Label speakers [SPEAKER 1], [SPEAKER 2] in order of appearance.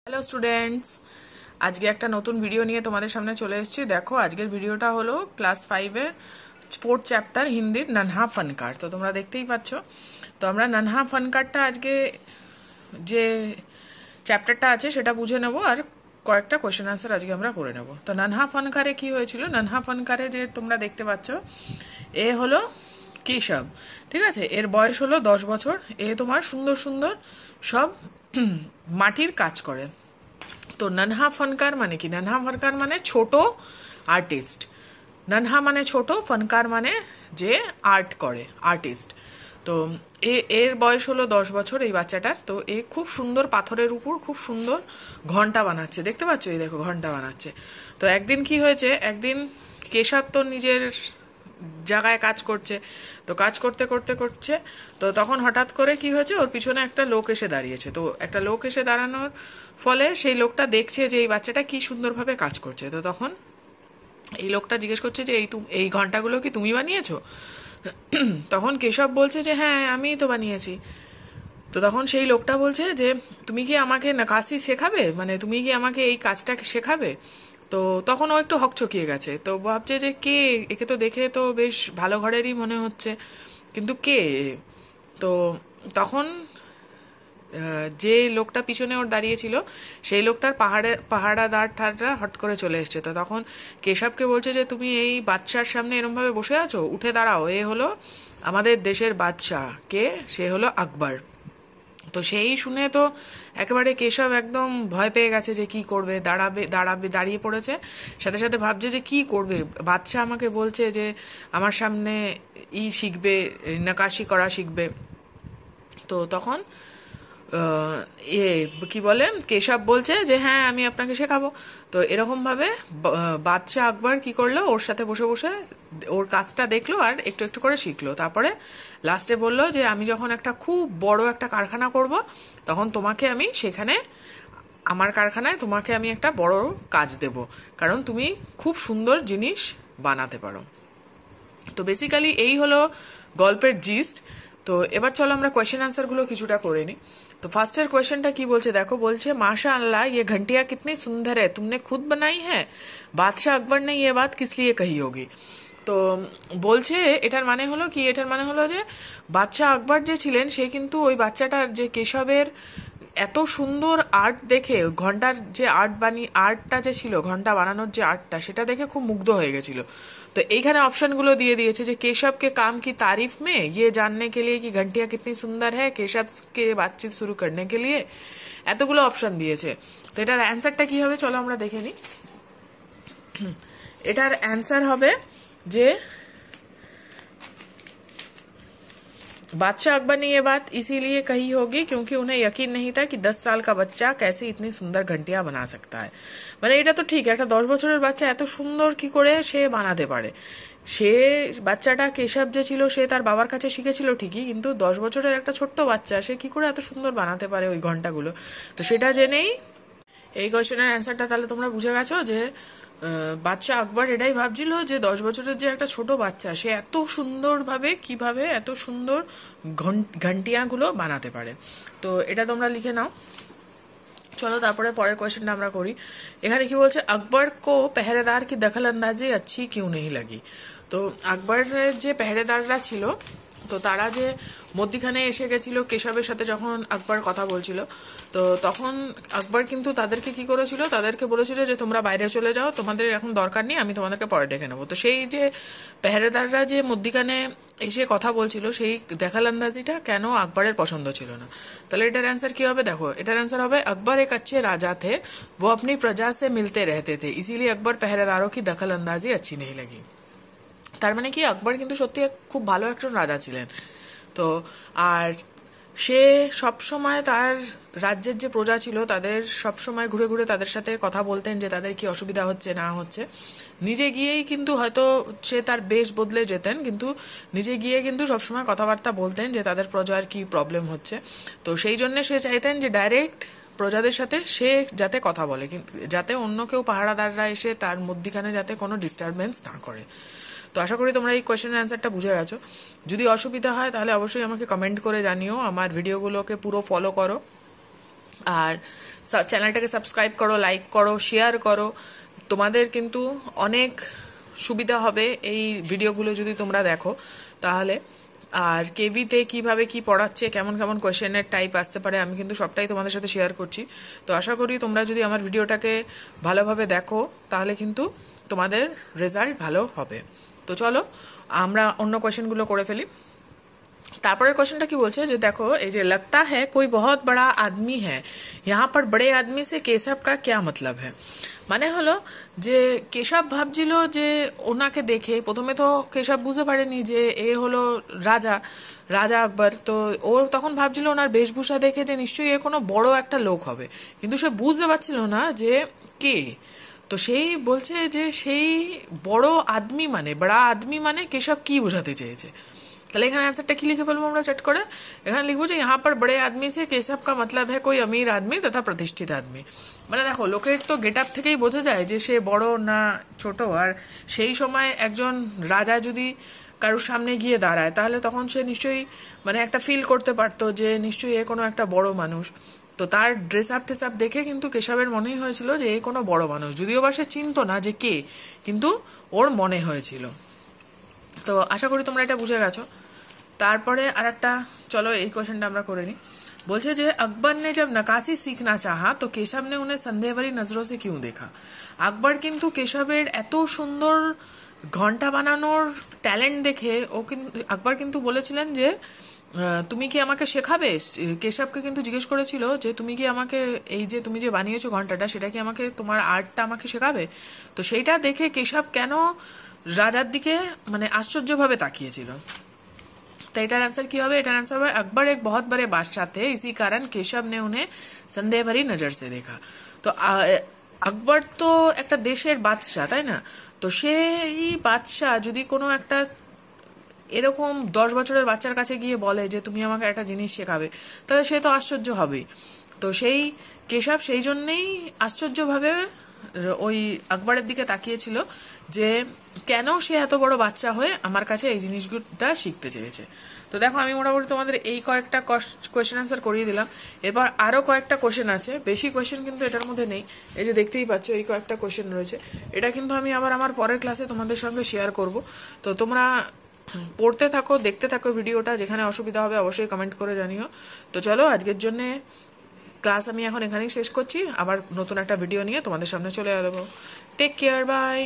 [SPEAKER 1] Hello students, আজকে একটা নতুন ভিডিও নিয়ে তোমাদের সামনে চলে এসেছি। দেখো, আজকের ভিডিওটা হলো ক্লাস 5-এর 4th চ্যাপ্টার হিন্দির ননহা ফনকার। তো তোমরা দেখতেই পাচ্ছ। তো আমরা ননহা ফনকারটা আজকে যে চ্যাপ্টারটা আছে সেটা বুঝে নেব, আর কয়েকটা কোয়েশ্চেন আনসার আজকে আমরা করে নেব। তো ননহা ফনকারে কি হয়েছিল? ননহা ফনকারে যে তোমরা দেখতে পাচ্ছ, এ হলো কেশব, ঠিক আছে? এর বয়স হলো 10 বছর। এ তোমার সুন্দর সুন্দর সব মাটির কাজ করে। তো ননহা ফনকার মানে কি? ননহা ফনকার মানে ছোট আর্টিস্ট। ননহা মানে ছোট, ফনকার মানে যে আর্ট করে, আর্টিস্ট। তো এর বয়স হলো 10 বছর এই বাচ্চাটার। তো এ খুব সুন্দর পাথরের উপর খুব সুন্দর ঘন্টা বানাচ্ছে, দেখতে পাচ্ছ? এই দেখো, ঘন্টা বানাচ্ছে। তো একদিন কি হয়েছে, একদিন কেশব তো নিজের জায়গায় কাজ করছে। তো কাজ করতে করতে করছে, তো তখন হঠাৎ করে কি হয়েছে, ওর পিছনে একটা লোক এসে দাঁড়িয়েছে। তো একটা লোক এসে দাঁড়ানোর ফলে সেই লোকটা দেখছে যে এই বাচ্চাটা কি সুন্দরভাবে কাজ করছে। তো তখন এই লোকটা জিজ্ঞেস করছে যে এই ঘন্টাগুলো কি তুমি বানিয়েছো? তখন কেশব বলছে যে হ্যাঁ, আমিই তো বানিয়েছি। তো তখন সেই লোকটা বলছে যে তুমি কি আমাকে নাকাশি শেখাবে, মানে তুমি কি আমাকে এই কাজটা শেখাবে? তো তখন ও একটু হকচকিয়ে গেছে। তো ভাবছে যে কে, একে তো দেখে তো বেশ ভালো ঘরেরই মনে হচ্ছে, কিন্তু কে? তো তখন যে লোকটা পিছনে ওর দাঁড়িয়েছিল, সেই লোকটার পাহারাদাররা হট করে চলে এসছে। তো তখন কেশবকে বলছে যে তুমি এই বাদশার সামনে এরমভাবে বসে আছো, উঠে দাঁড়াও। এ হলো আমাদের দেশের বাদশাহ। কে? সে হলো আকবর। তো সেই শুনে তো একেবারে কেশব একদম ভয় পেয়ে গেছে যে কি করবে, দাঁড়াবে দাঁড়াবে দাঁড়িয়ে পড়েছে। সাথে সাথে ভাবছে যে কি করবে, বাদশা আমাকে বলছে যে আমার সামনে শিখবে, নকাশি করা শিখবে। তো তখন আহ, এ কি বলে, কেশব বলছে যে হ্যাঁ, আমি আপনাকে শেখাবো। তো এরকম ভাবে বাদশাহ আকবর কি করলো, ওর সাথে বসে বসে ওর কাজটা দেখলো আর একটু একটু করে শিখলো। তারপরে লাস্টে বললো যে আমি যখন একটা খুব বড় একটা কারখানা করব, তখন তোমাকে আমি সেখানে, আমার কারখানায় তোমাকে আমি একটা বড় কাজ দেব, কারণ তুমি খুব সুন্দর জিনিস বানাতে পারো। তো বেসিক্যালি এই হলো গল্পের জিস্ট। তো এবার চলো আমরা কোয়েশ্চেন আনসার গুলো কিছুটা করে নিই। তো ফার্স্টের কোয়েশ্চেনটা কি বলছে দেখো, বলছে माशा अल्लाह ये घंटिया कितनी सुंदर है, तुमने खुद बनाई है? बादशाह अकबर ने ये बात किस लिए कही होगी? তো বলছে এটার মানে হলো কি, এটার মানে হলো যে বাদশাহ আকবর যে ছিলেন, সে কিন্তু ওই বাচ্চাটার যে কেশবের এত সুন্দর আর্ট দেখে, ঘন্টার যে আর্টটা যে ছিল, ঘন্টা বানানোর যে আর্টটা, সেটা দেখে খুব মুগ্ধ হয়ে গেছিল। তো এইখানে অপশনগুলো দিয়ে দিয়েছে যে केशव के काम की तारीफ में ये जानने के लिए कि घंटिया कितनी सुंदर है, केशव के बातचीत शुरू करने के लिए, এতগুলো অপশন দিয়েছে। তো এটার অ্যান্সারটা কি হবে চলো আমরা দেখে নিই। এটার অ্যান্সার হবে যে बादशाह अकबर ने ये बात इसीलिए कही होगी क्योंकि उन्हें यकीन नहीं था कि 10 साल का बच्चा कैसे इतनी सुंदर घंटियां बना सकता है। মানে এটা তো ঠিক, একটা 10 বছরের বাচ্চা এত সুন্দর কি করে সে বানাতে পারে। সে বাচ্চাটা কেশব যে ছিল, সে তার বাবার কাছে শিখেছিল ঠিকই, কিন্তু 10 বছরের একটা ছোট্ট বাচ্চা সে কি করে এত সুন্দর বানাতে পারে ওই ঘন্টাগুলো। তো সেটা জেনেই এই কোয়েশ্চেনের অ্যান্সারটা তাহলে তোমরা বুঝে গেছো যে বাচ্চা আকবর এটাই ভাবছিল যে 10 বছরের যে একটা ছোট বাচ্চা, সে এত সুন্দরভাবে কিভাবে এত সুন্দর ঘন্টিয়াগুলো বানাতে পারে। তো এটা তোমরা লিখে নাও। চলো তারপরে পরের কোয়েশ্চেনটা আমরা করি। এখানে কি বলছে, আকবর কো পেহরেদার কি দখল আন্দাজি अच्छी क्यों नहीं लगी? তো আকবরের যে পেহরেদাররা ছিল, তো তারা যে মধ্যিখানে এসে গেছিল কেশবের সাথে যখন আকবর কথা বলছিল, তো তখন আকবর কিন্তু তাদেরকে কি করেছিল, তাদেরকে বলেছিল যে তোমরা বাইরে চলে যাও, তোমাদের এখন দরকার নেই, আমি তোমাদেরকে পরে ডেকে নেবো। তো সেই যে পেহরেদাররা যে মধ্যিখানে এসে কথা বলছিল, সেই দেখালান্দাজিটা কেন আকবরের পছন্দ ছিল না? তাহলে এটার অ্যান্সার কি হবে দেখো, এটার অ্যান্সার হবে আকবর এক अच्छे राजा थे, वो अपनी प्रजा से मिलते रहते थे, इसीलिए अकबर पहरेदारों की दखलंदाजी अच्छी नहीं लगी। তার মানে কি, আকবর কিন্তু সত্যি খুব ভালো একজন রাজা ছিলেন। তো আর সে সব সময় তার রাজ্যের যে প্রজা ছিল তাদের সব সময় ঘুরে ঘুরে তাদের সাথে কথা বলতেন যে তাদের কি অসুবিধা হচ্ছে না হচ্ছে। নিজে গিয়েই কিন্তু হয়তো সে তার বেশ বদলে যেতেন, কিন্তু নিজে গিয়ে কিন্তু সবসময় কথাবার্তা বলতেন যে তাদের প্রজার কি প্রবলেম হচ্ছে। তো সেই জন্য সে চাইতেন যে ডাইরেক্ট প্রজাদের সাথে সে যাতে কথা বলে, কিন্তু যাতে অন্য কেউ পাহারাদাররা এসে তার মধ্যিখানে যাতে কোনো ডিস্টারবেন্স না করে। তো আশা করি তোমরা এই কোয়েশ্চেনের অ্যান্সারটা বুঝে গেছো। যদি অসুবিধা হয় তাহলে অবশ্যই আমাকে কমেন্ট করে জানিও, আমার ভিডিওগুলোকে পুরো ফলো করো। আর চ্যানেলটাকে সাবস্ক্রাইব করো, লাইক করো, শেয়ার করো। তোমাদের কিন্তু অনেক সুবিধা হবে এই ভিডিওগুলো যদি তোমরা দেখো তাহলে। আর কেভিতে কিভাবে কি পড়াচ্ছে, কেমন কেমন কোয়েশ্চেনের টাইপ আসতে পারে, আমি কিন্তু সবটাই তোমাদের সাথে শেয়ার করছি। তো আশা করি তোমরা যদি আমার ভিডিওটাকে ভালোভাবে দেখো তাহলে কিন্তু তোমাদের রেজাল্ট ভালো হবে। তো চলো আমরা অন্য কোয়েশ্চেনগুলো করে ফেলি। तापर क्वेश्चन की बोलছে যে देखो ये जो लगता है कोई बहुत बड़ा आदमी है, यहाँ पर बड़े आदमी से केशव का क्या मतलब है। মানে হলো যে কেশব ভাবছিল যে ওনাকে দেখে, প্রথমে তো কেশব বুঝতে পারেনি যে এ হলো রাজা রাজা আকবর। তো ও তখন ভাবছিল ওনার বেশভূষা দেখে যে নিশ্চয়ই এ কোনো বড় একটা লোক হবে, কিন্তু সে বুঝতে পারছিল না যে কে। তো সেই বলছে যে সেই বড় আদমি মানে বড়া আদমি মানে কেশব কি বোঝাতে চেয়েছে। তাহলে এখানে आंसरটা কি লিখে ফেলবো আমরা চট করে। এখানে লিখবো যে यहाँ पर बड़े आदमी से केशव का मतलब है कोई अमीर आदमी तथा प्रतिष्ठित आदमी। মানে দেখো লোকের তো গেট আপ থেকেই বোঝা যায় যে সে বড় না ছোট। আর সেই সময় একজন রাজা যদি কারোর সামনে গিয়ে দাঁড়ায় তাহলে তখন সে নিশ্চয়ই মানে একটা ফিল করতে পারতো যে নিশ্চয়ই এ কোনো একটা বড় মানুষ। তো তার ড্রেস আপ টেস আপ দেখে কিন্তু কেশবের মনেই হয়েছিল যে এ কোনো বড় মানুষ, যদিও বা সে চিনতো না যে কে, কিন্তু ওর মনে হয়েছিল। তো আশা করি তোমরা এটা বুঝে গেছো। তারপরে আরেকটা চলো এই কোশ্চেনটা আমরা করে নিই। বলছে যে আকবর ने जब नक्काशी सीखना चाहा तो केशव ने उन्हें संदेह भरी नजरों से क्यों देखा। আকবর কিন্তু কেশবের এত সুন্দর ঘন্টা বানানোর ট্যালেন্ট দেখে ও কিন্তু আকবর কিন্তু বলেছিলেন যে তুমি কি আমাকে শেখাবে। কেশবকে কিন্তু জিজ্ঞেস করেছিল যে তুমি কি আমাকে এই যে তুমি যে বানিয়েছো ঘন্টাটা সেটা কি আমাকে তোমার আর্টটা আমাকে শেখাবে। তো সেইটা দেখে কেশব কেন রাজার দিকে মানে আশ্চর্যভাবে তাকিয়েছিল। तो एटार आंसर की होगा। एटार आंसर होगा अकबर एक बहुत बड़े बादशाह थे, इसी कारण केशव ने उन्हें संदेह भरी नजर से देखा। तो আকবর তো একটা দেশের বাদশাহ, তাই না। তো সেই বাদশাহ যদি কোনো একটা এরকম 10 বছরের বাচ্চার কাছে গিয়ে বলে যে তুমি আমাকে একটা জিনিস শেখাবে, তাহলে সে তো আশ্চর্য হবেই। তো সেই কেশব সেই জন্যেই আশ্চর্যভাবে ওই আকবরের দিকে তাকিয়েছিল যে কেন সে এত বড় বাচ্চা হয়ে আমার কাছে এই জিনিসগুলোটা শিখতে চেয়েছে। তো দেখো আমি মোটামুটি তোমাদের এই কয়েকটা কোয়েশ্চেন আনসার করিয়ে দিলাম। এবার আরও কয়েকটা কোয়েশ্চেন আছে, বেশি কোয়েশ্চেন কিন্তু এটার মধ্যে নেই। এই যে দেখতেই পাচ্ছ এই কয়েকটা কোয়েশ্চেন রয়েছে, এটা কিন্তু আমি আবার আমার পরের ক্লাসে তোমাদের সঙ্গে শেয়ার করব। তো তোমরা পড়তে থাকো, দেখতে থাকো ভিডিওটা, যেখানে অসুবিধা হবে অবশ্যই কমেন্ট করে জানিও। তো চলো আজকের জন্যে ক্লাস আমি এখন এখানেই শেষ করছি, আবার নতুন একটা ভিডিও নিয়ে তোমাদের সামনে চলে আসবো। Take care, by.